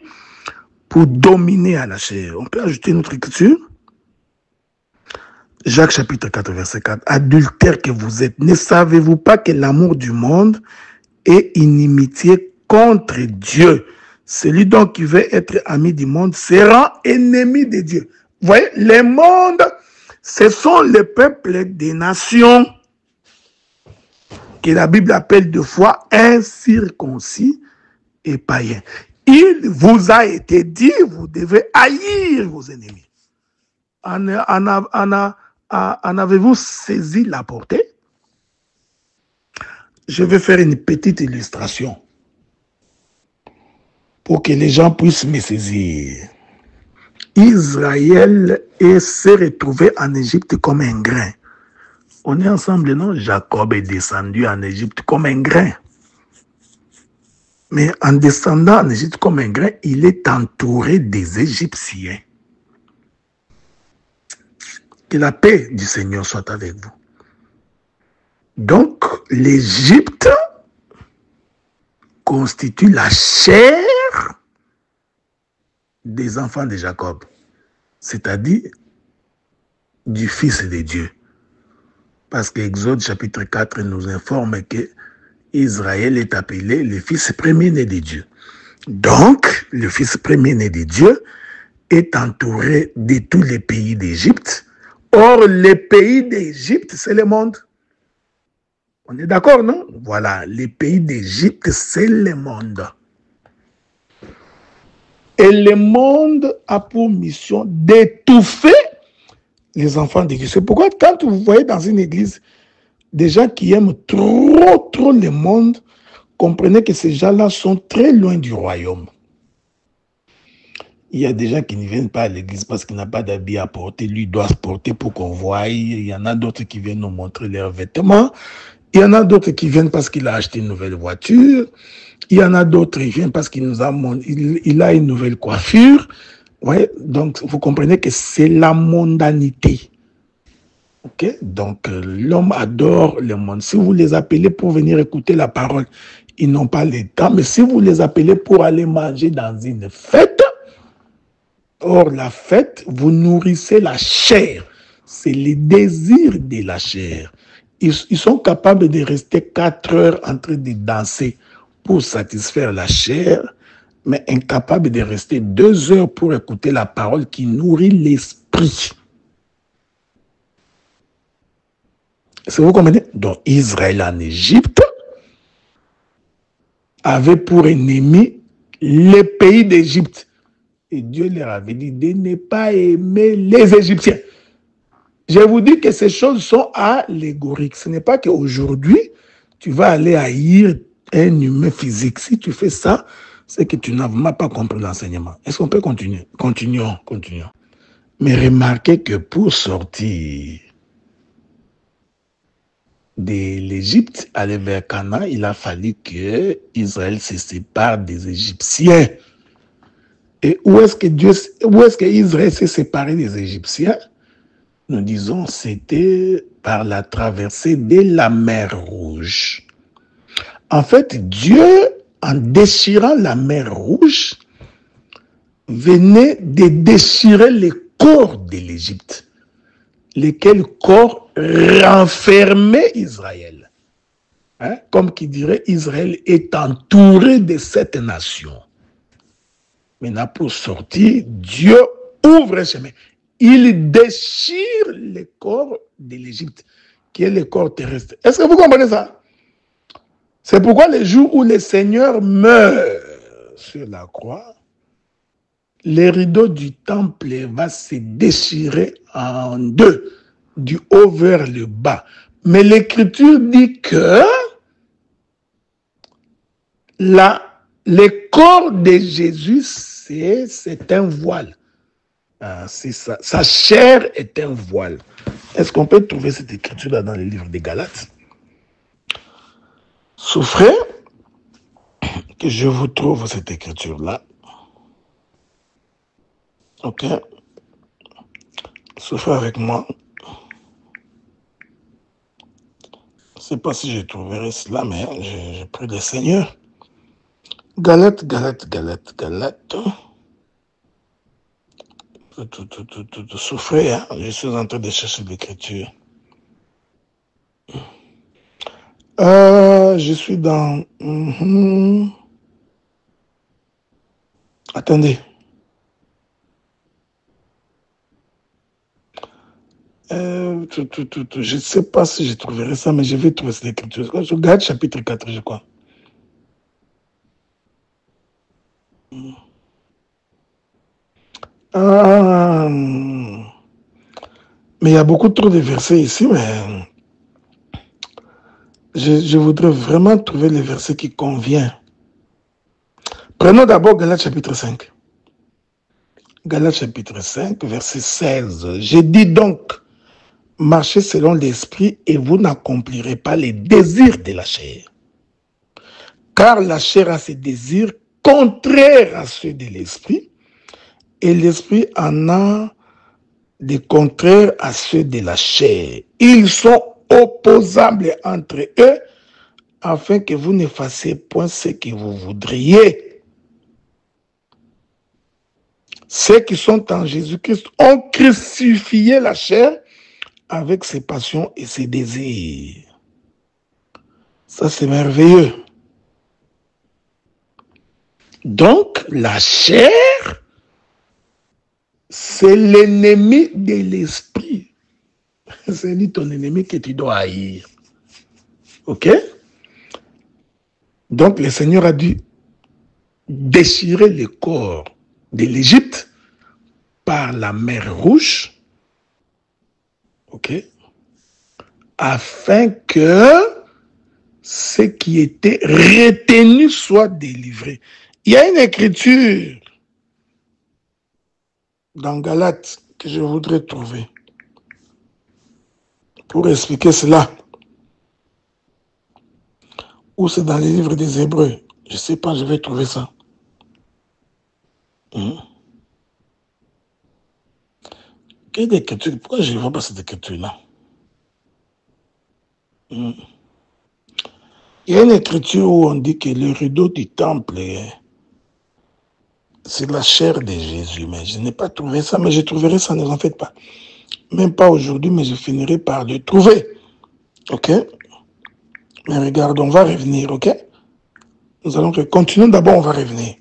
pour dominer à la chair. On peut ajouter une autre écriture. Jacques chapitre 4, verset 4. Adultère que vous êtes, ne savez-vous pas que l'amour du monde est inimitié contre Dieu? Celui donc qui veut être ami du monde sera ennemi de Dieu. Vous voyez, les mondes, ce sont les peuples des nations que la Bible appelle deux fois incirconcis et païens. Il vous a été dit, vous devez haïr vos ennemis. En avez-vous saisi la portée? Je vais faire une petite illustration pour que les gens puissent me saisir. Israël s'est retrouvé en Égypte comme un grain. On est ensemble, non? Jacob est descendu en Égypte comme un grain. Mais en descendant en Égypte comme un grain, il est entouré des Égyptiens. Que la paix du Seigneur soit avec vous. Donc, l'Égypte constitue la chair des enfants de Jacob, c'est-à-dire du Fils de Dieu. Parce qu'Exode chapitre 4 nous informe que Israël est appelé le fils premier-né de Dieu. Donc, le fils premier-né de Dieu est entouré de tous les pays d'Égypte. Or, les pays d'Égypte, c'est le monde. On est d'accord, non? Voilà, les pays d'Égypte, c'est le monde. Et le monde a pour mission d'étouffer les enfants de Dieu. C'est pourquoi quand vous voyez dans une église des gens qui aiment trop le monde, comprenez que ces gens-là sont très loin du royaume. Il y a des gens qui ne viennent pas à l'église parce qu'il n'a pas d'habit à porter. Lui doit se porter pour qu'on voie. Il y en a d'autres qui viennent nous montrer leurs vêtements. Il y en a d'autres qui viennent parce qu'il a acheté une nouvelle voiture. Il y en a d'autres qui viennent parce qu'il il a une nouvelle coiffure. Ouais, donc, vous comprenez que c'est la mondanité. Ok? Donc, l'homme adore le monde. Si vous les appelez pour venir écouter la parole, ils n'ont pas le temps. Mais si vous les appelez pour aller manger dans une fête, or, la fête, vous nourrissez la chair. C'est le désir de la chair. Ils sont capables de rester 4 heures en train de danser pour satisfaire la chair, mais incapables de rester 2 heures pour écouter la parole qui nourrit l'esprit. Est-ce que vous comprenez? Donc, Israël en Égypte avait pour ennemi les pays d'Égypte. Et Dieu leur avait dit de ne pas aimer les Égyptiens. Je vous dis que ces choses sont allégoriques. Ce n'est pas qu'aujourd'hui, tu vas aller haïr un humain physique. Si tu fais ça, c'est que tu n'as vraiment pas compris l'enseignement. Est-ce qu'on peut continuer? Continuons. Mais remarquez que pour sortir de l'Égypte, aller vers Canaan, il a fallu que Israël se sépare des Égyptiens. Et où est-ce que Israël s'est séparé des Égyptiens? Nous disons, c'était par la traversée de la mer Rouge. En fait, Dieu, en déchirant la mer Rouge, venait de déchirer les corps de l'Égypte, lesquels corps renfermaient Israël. Hein? Comme qui dirait, Israël est entouré de cette nation. Maintenant, pour sortir, Dieu ouvre un chemin. Il déchire les corps de l'Égypte, qui est le corps terrestre. Est-ce que vous comprenez ça? C'est pourquoi le jour où le Seigneur meurt sur la croix, les rideaux du temple vont se déchirer en deux, du haut vers le bas. Mais l'Écriture dit que le corps de Jésus, c'est un voile. C'est ça. Sa chair est un voile. Est-ce qu'on peut trouver cette écriture-là dans le livre des Galates? Souffrez que je vous trouve cette écriture-là. Ok? Souffrez avec moi. Je ne sais pas si je trouverai cela, mais je prie le Seigneur. Galates. Souffrez, hein? Je suis en train de chercher l'écriture. Je suis dans... Attendez. Je ne sais pas si je trouverai ça, mais je vais trouver cette écriture. Je regarde chapitre 4, je crois. Mais il y a beaucoup trop de versets ici, mais je voudrais vraiment trouver le verset qui convient. Prenons d'abord Galates chapitre 5. Galates chapitre 5, verset 16. Je dis donc, marchez selon l'esprit et vous n'accomplirez pas les désirs de la chair. Car la chair a ses désirs contraires à ceux de l'esprit et l'esprit en a des contraires à ceux de la chair. Ils sont opposables entre eux afin que vous ne fassiez point ce que vous voudriez. Ceux qui sont en Jésus-Christ ont crucifié la chair avec ses passions et ses désirs. Ça, c'est merveilleux. Donc, la chair, c'est l'ennemi de l'esprit. C'est lui ton ennemi que tu dois haïr. Ok? Donc, le Seigneur a dû déchirer le corps de l'Égypte par la mer Rouge. Ok? Afin que ce qui était retenu soit délivré. Il y a une écriture dans Galates que je voudrais trouver pour expliquer cela. Ou c'est dans les livres des Hébreux. Je ne sais pas, je vais trouver ça. Quelle écriture? Pourquoi je ne vois pas cette écriture-là? Il y a une écriture où on dit que le rideau du temple, c'est la chair de Jésus. Mais je n'ai pas trouvé ça, mais je trouverai ça, ne vous en faites pas. Même pas aujourd'hui, mais je finirai par le trouver. Ok? Mais regarde, on va revenir, ok? Nous allons continuer. D'abord, on va revenir.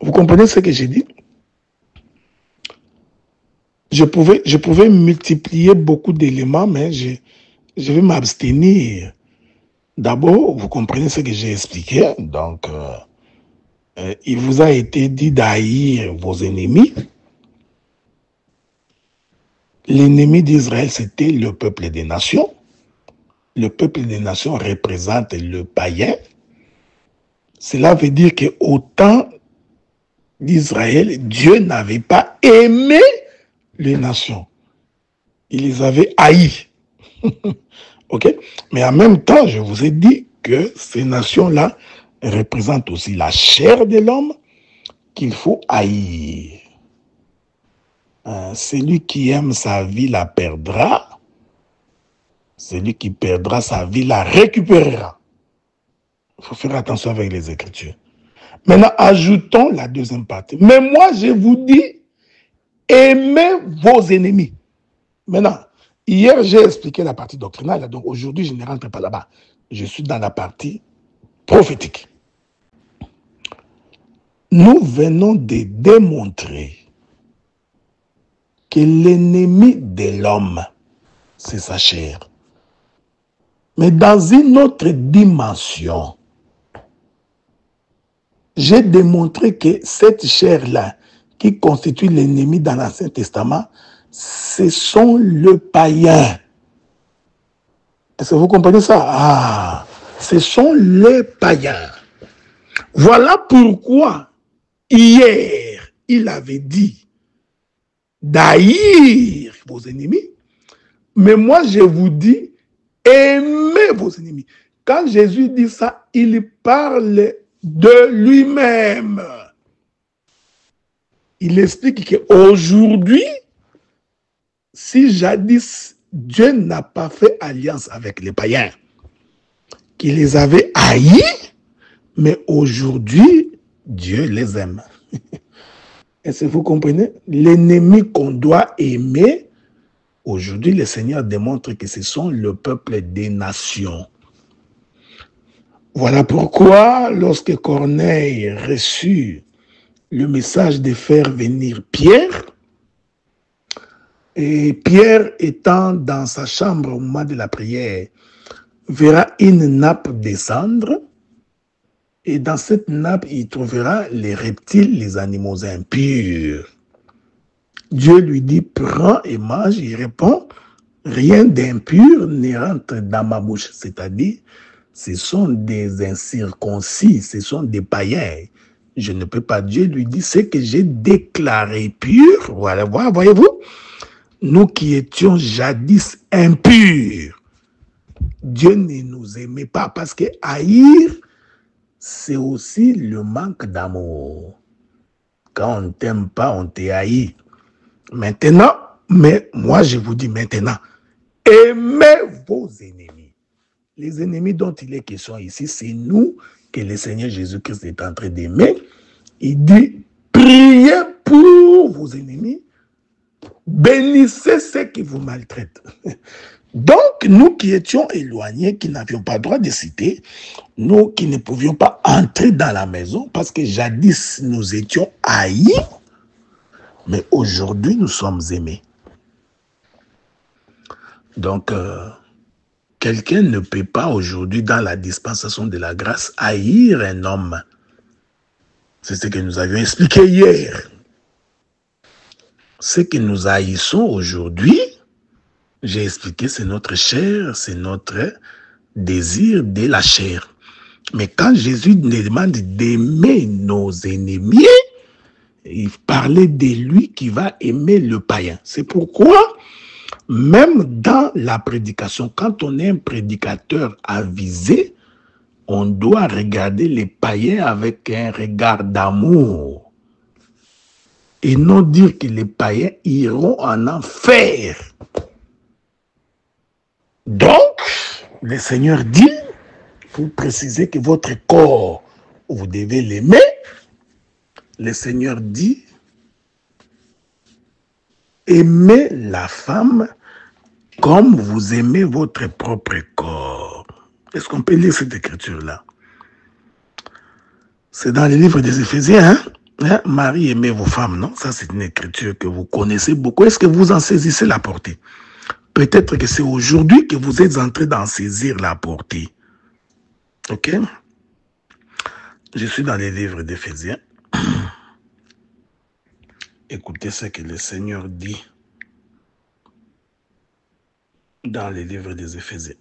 Vous comprenez ce que j'ai dit? Je pouvais multiplier beaucoup d'éléments, mais je vais m'abstenir. D'abord, vous comprenez ce que j'ai expliqué. Donc, il vous a été dit d'haïr vos ennemis. L'ennemi d'Israël, c'était le peuple des nations. Le peuple des nations représente le païen. Cela veut dire qu'au temps d'Israël, Dieu n'avait pas aimé les nations. Il les avait haïs. Ok? Mais en même temps, je vous ai dit que ces nations-là représentent aussi la chair de l'homme qu'il faut haïr. Celui qui aime sa vie la perdra. Celui qui perdra sa vie la récupérera. Il faut faire attention avec les Écritures. Maintenant, ajoutons la deuxième partie. Mais moi, je vous dis, aimez vos ennemis. Maintenant, hier, j'ai expliqué la partie doctrinale, donc aujourd'hui, je ne rentre pas là-bas. Je suis dans la partie prophétique. Nous venons de démontrer que l'ennemi de l'homme, c'est sa chair. Mais dans une autre dimension, j'ai démontré que cette chair-là, qui constitue l'ennemi dans l'Ancien Testament, ce sont le païen. Est-ce que vous comprenez ça? Ah, ce sont les païens. Voilà pourquoi, hier, il avait dit d'haïr vos ennemis, mais moi je vous dis, aimez vos ennemis. Quand Jésus dit ça, il parle de lui-même. Il explique qu'aujourd'hui, si jadis Dieu n'a pas fait alliance avec les païens, qu'il les avait haïs, mais aujourd'hui, Dieu les aime. Est-ce que vous comprenez? L'ennemi qu'on doit aimer, aujourd'hui, le Seigneur démontre que ce sont le peuple des nations. Voilà pourquoi, lorsque Corneille reçut le message de faire venir Pierre, et Pierre étant dans sa chambre au moment de la prière, verra une nappe descendre, et dans cette nappe, il trouvera les reptiles, les animaux impurs. Dieu lui dit, prends et mange. Il répond, rien d'impur ne rentre dans ma bouche. C'est-à-dire, ce sont des incirconcis, ce sont des païens. Je ne peux pas. Dieu lui dit, ce que j'ai déclaré pur. Voilà, voyez-vous, nous qui étions jadis impurs, Dieu ne nous aimait pas parce que haïr, c'est aussi le manque d'amour. Quand on ne t'aime pas, on te haït. Maintenant, mais moi je vous dis maintenant, aimez vos ennemis. Les ennemis dont il est question ici, c'est nous que le Seigneur Jésus-Christ est en train d'aimer. Il dit, priez pour vos ennemis, bénissez ceux qui vous maltraitent. Donc, nous qui étions éloignés, qui n'avions pas le droit de citer, nous qui ne pouvions pas entrer dans la maison, parce que jadis nous étions haïs, mais aujourd'hui nous sommes aimés. Donc, quelqu'un ne peut pas aujourd'hui, dans la dispensation de la grâce, haïr un homme. C'est ce que nous avions expliqué hier. Ce que nous haïssons aujourd'hui, j'ai expliqué, c'est notre chair, c'est notre désir de la chair. Mais quand Jésus nous demande d'aimer nos ennemis, il parlait de lui qui va aimer le païen. C'est pourquoi, même dans la prédication, quand on est un prédicateur avisé, on doit regarder les païens avec un regard d'amour. Et non dire que les païens iront en enfer. Donc, le Seigneur dit, pour préciser que votre corps, vous devez l'aimer, le Seigneur dit, aimez la femme comme vous aimez votre propre corps. Est-ce qu'on peut lire cette écriture-là? C'est dans le livre des Éphésiens, hein? Marie, aimez vos femmes, non? Ça, c'est une écriture que vous connaissez beaucoup. Est-ce que vous en saisissez la portée? Peut-être que c'est aujourd'hui que vous êtes en train d'en saisir la portée. Ok? Je suis dans les livres d'Éphésiens. Écoutez ce que le Seigneur dit dans les livres des Éphésiens.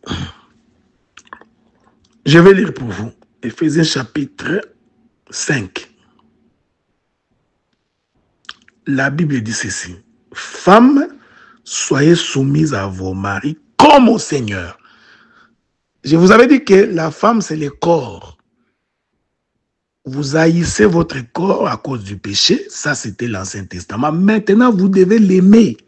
Je vais lire pour vous. Éphésiens chapitre 5. La Bible dit ceci. Femmes, soyez soumises à vos maris comme au Seigneur. Je vous avais dit que la femme, c'est le corps. Vous haïssez votre corps à cause du péché. Ça, c'était l'Ancien Testament. Maintenant, vous devez l'aimer.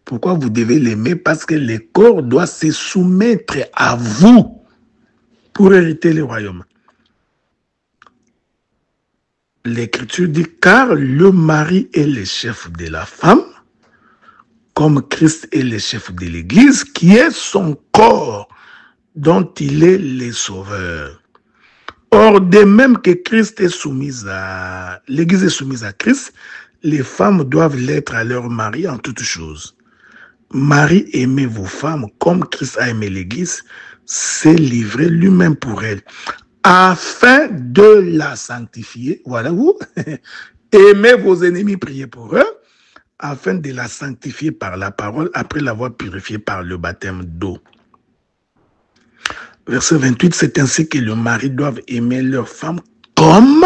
Pourquoi vous devez l'aimer? Parce que le corps doit se soumettre à vous pour hériter le royaume. l'Écriture dit, car le mari est le chef de la femme, comme Christ est le chef de l'Église, qui est son corps, dont il est le sauveur. Or, de même que Christ est soumise à, l'Église est soumise à Christ, les femmes doivent l'être à leur mari en toutes choses. Marie, aimez vos femmes comme Christ a aimé l'Église, s'est livré lui-même pour elle, afin de la sanctifier. Voilà vous. Aimez vos ennemis, priez pour eux, afin de la sanctifier par la parole, après l'avoir purifiée par le baptême d'eau. Verset 28, c'est ainsi que le mari doivent aimer leur femme comme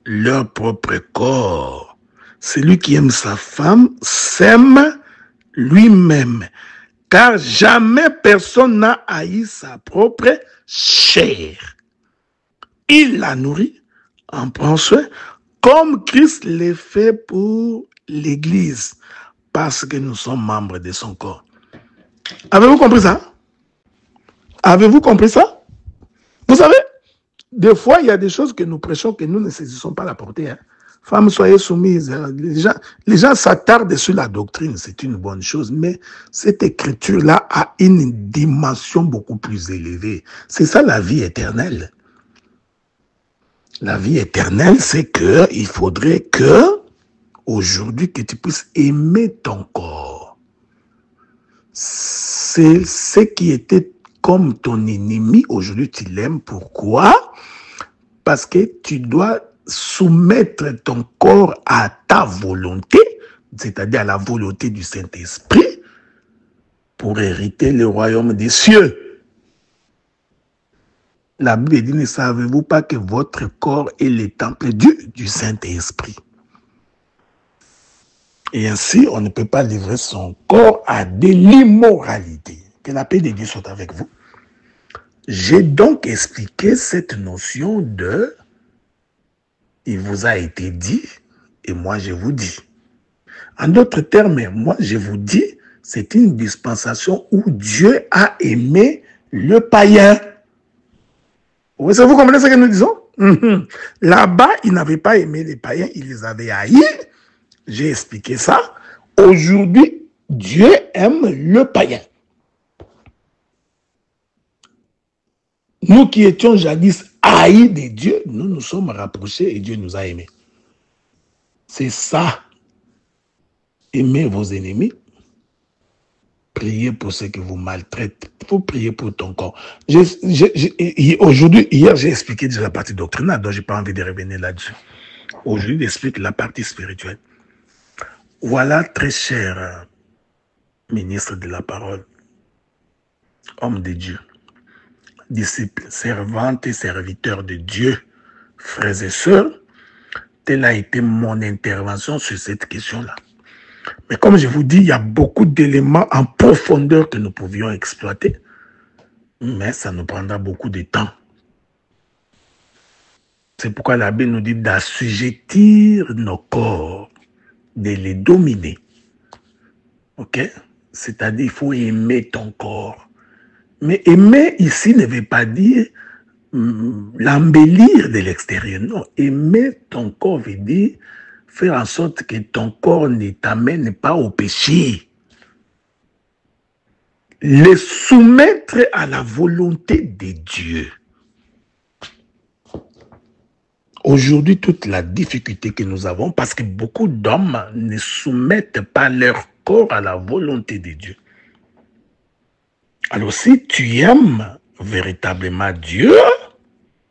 leur propre corps. Celui qui aime sa femme s'aime lui-même, car jamais personne n'a haï sa propre chair. Il la nourrit, en prend soin, comme Christ l'a fait pour l'Église, parce que nous sommes membres de son corps. Avez-vous compris ça? Avez-vous compris ça? Vous savez, des fois, il y a des choses que nous prêchons que nous ne saisissons pas la portée. Hein. Femmes, soyez soumises. Les gens s'attardent sur la doctrine, c'est une bonne chose, mais cette écriture-là a une dimension beaucoup plus élevée. C'est ça la vie éternelle. La vie éternelle, c'est que il faudrait que, aujourd'hui, que tu puisses aimer ton corps. C'est ce qui était comme ton ennemi, aujourd'hui tu l'aimes. Pourquoi? Parce que tu dois soumettre ton corps à ta volonté, c'est-à-dire à la volonté du Saint-Esprit, pour hériter le royaume des cieux. La Bible dit, ne savez-vous pas que votre corps est le temple du Saint-Esprit? Et ainsi, on ne peut pas livrer son corps à de l'immoralité. Que la paix de Dieu soit avec vous. J'ai donc expliqué cette notion de « il vous a été dit et moi je vous dis ». En d'autres termes, moi je vous dis, c'est une dispensation où Dieu a aimé le païen. Vous comprenez ce que nous disons? Là-bas, il n'avait pas aimé les païens, il les avait haïs. J'ai expliqué ça. Aujourd'hui, Dieu aime le païen. Nous qui étions jadis haïs de Dieu, nous nous sommes rapprochés et Dieu nous a aimés. C'est ça. Aimez vos ennemis. Priez pour ceux qui vous maltraitent. Il faut prier pour ton corps. Aujourd'hui, hier, j'ai expliqué déjà la partie doctrinale, donc je n'ai pas envie de revenir là-dessus. Aujourd'hui, j'explique la partie spirituelle. Voilà, très cher ministre de la parole, homme de Dieu, disciples, servantes et serviteurs de Dieu, frères et sœurs, telle a été mon intervention sur cette question-là. Mais comme je vous dis, il y a beaucoup d'éléments en profondeur que nous pouvions exploiter, mais ça nous prendra beaucoup de temps. C'est pourquoi la Bible nous dit d'assujettir nos corps, de les dominer. Ok? C'est-à-dire, il faut aimer ton corps. Mais aimer ici ne veut pas dire l'embellir de l'extérieur. Non, aimer ton corps veut dire faire en sorte que ton corps ne t'amène pas au péché. Le soumettre à la volonté de Dieu. Aujourd'hui, toute la difficulté que nous avons, parce que beaucoup d'hommes ne soumettent pas leur corps à la volonté de Dieu. Alors, si tu aimes véritablement Dieu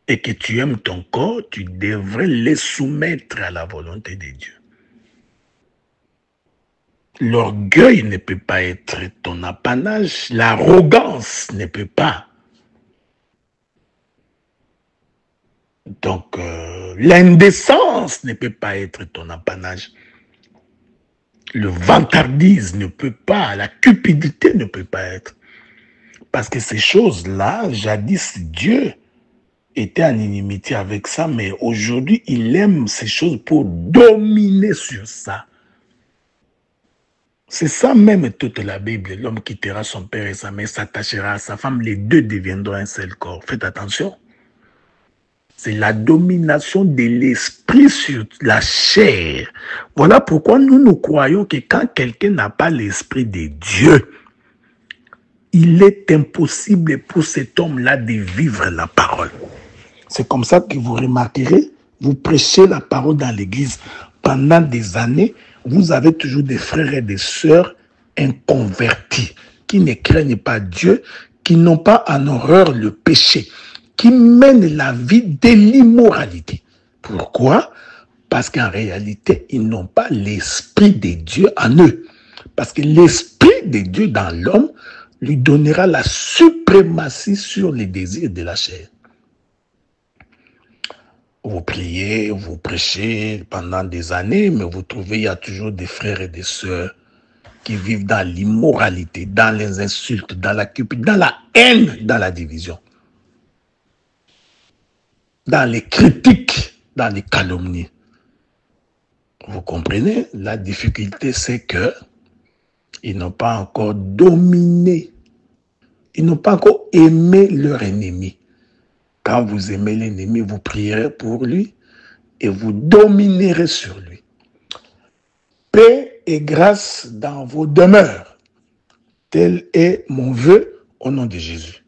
et que tu aimes ton corps, tu devrais le soumettre à la volonté de Dieu. L'orgueil ne peut pas être ton apanage, l'arrogance ne peut pas. Donc, l'indécence ne peut pas être ton apanage. Le vantardise ne peut pas, la cupidité ne peut pas être. Parce que ces choses-là, jadis, Dieu était en inimité avec ça, mais aujourd'hui, il aime ces choses pour dominer sur ça. C'est ça même toute la Bible. L'homme quittera son père et sa mère, s'attachera à sa femme, les deux deviendront un seul corps. Faites attention. C'est la domination de l'esprit sur la chair. Voilà pourquoi nous croyons que quand quelqu'un n'a pas l'esprit de Dieu, il est impossible pour cet homme-là de vivre la parole. C'est comme ça que vous remarquerez, vous prêchez la parole dans l'église pendant des années, vous avez toujours des frères et des sœurs inconvertis, qui ne craignent pas Dieu, qui n'ont pas en horreur le péché, qui mènent la vie de l'immoralité. Pourquoi? Parce qu'en réalité, ils n'ont pas l'esprit de Dieu en eux. Parce que l'esprit de Dieu dans l'homme lui donnera la suprématie sur les désirs de la chair. Vous priez, vous prêchez pendant des années, mais vous trouvez il y a toujours des frères et des sœurs qui vivent dans l'immoralité, dans les insultes, dans la cupidité, dans la haine, dans la division, dans les critiques, dans les calomnies. Vous comprenez? La difficulté, c'est que ils n'ont pas encore dominé, ils n'ont pas encore aimé leur ennemi. Quand vous aimez l'ennemi, vous prierez pour lui et vous dominerez sur lui. Paix et grâce dans vos demeures. Tel est mon vœu au nom de Jésus.